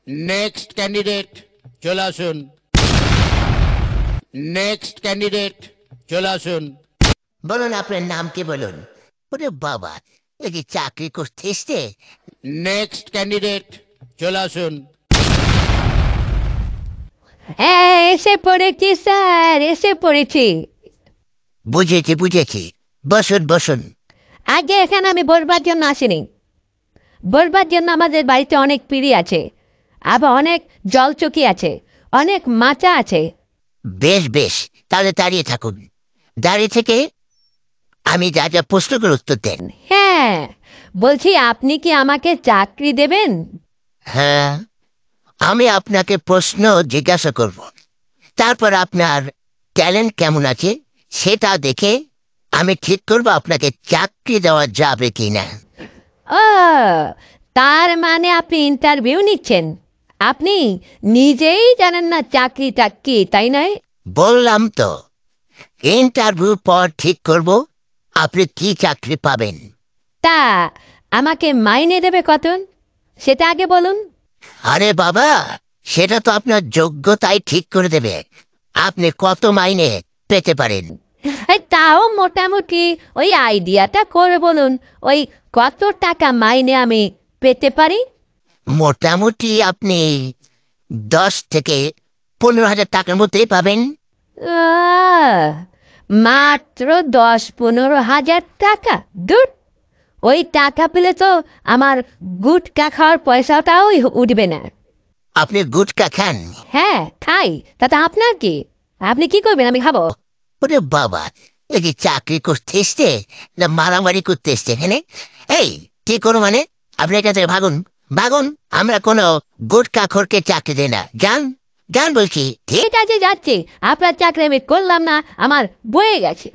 Next candidate চলে আসুন। Next candidate চলে আসুন। বলুন আপনার নাম কি বলুন। ওরে বাবা, এ কি চাকরি করতে এসছে? নেক্সট ক্যান্ডিডেট চলে আসুন। হ্যাঁ, এসে পড়েছি স্যার, এসে পড়েছি। বুঝেছি বুঝেছি, বসুন বসুন। আগে এখানে আমি বলবার জন্য আসিনি। বলবার জন্য আমাদের বাড়িতে অনেক পিঁড়ি আছে, আবার অনেক জলচকি আছে, অনেক মাচা আছে। বেশ বেশ, তাহলে দাঁড়িয়ে থাকুন। দাঁড়িয়ে থেকে আমি যা যা প্রশ্নগুলোর উত্তর দেন। হ্যাঁ, বলছি আপনি কি আমাকে চাকরি দেবেন? হ্যাঁ, আমি আপনাকে প্রশ্ন জিজ্ঞাসা করব, তারপর আপনার ট্যালেন্ট কেমন আছে সেটা দেখে আমি ঠিক করব আপনাকে চাকরি দেওয়া যাবে কিনা। ও, তার মানে আপনি ইন্টারভিউ নিচ্ছেন? আপনি নিজেই জানেন না চাকরিটা কি, তাই নয়? বললাম তো, ইন্টারভিউ পর ঠিক করব আপনি কি চাকরি পাবেন। তা আমাকে মাইনে দেবে কত, সেটা আগে বলুন। আরে বাবা, সেটা তো আপনার যোগ্যতাই ঠিক করে দেবে আপনি কত মাইনে পেতে পারেন। এই তাও মোটামুটি ওই আইডিয়াটা করে বলুন, ওই কত টাকা মাইনে আমি পেতে পারি? মোটামুটি আপনি 10 থেকে 15 হাজার টাকার মধ্যেই পাবেন। আহ, মাত্র 10-15 হাজার টাকা? দূর, ওই টাকা পেলে তো আমার গুটকা খাওয়ার পয়সাটাও উঠবে না। আপনি গুটকা খান? হ্যাঁ খাই, তাতে আপনার কি? আপনি কি করবেন আমি খাবো? ওরে বাবা, এই যে চাকরি করতে এসছে না মারামারি করতে এসছে এখানে? এই কি করো মানে, আপনি এখান থেকে ভাগুন ভাগুন। আমরা কোনো গুটকা খোরকে চাকরি দেই না, যান যান বলছি। ঠিক আছে যাচ্ছি, আপনার চাকরি আমি করলাম না, আমার বয়ে গেছে।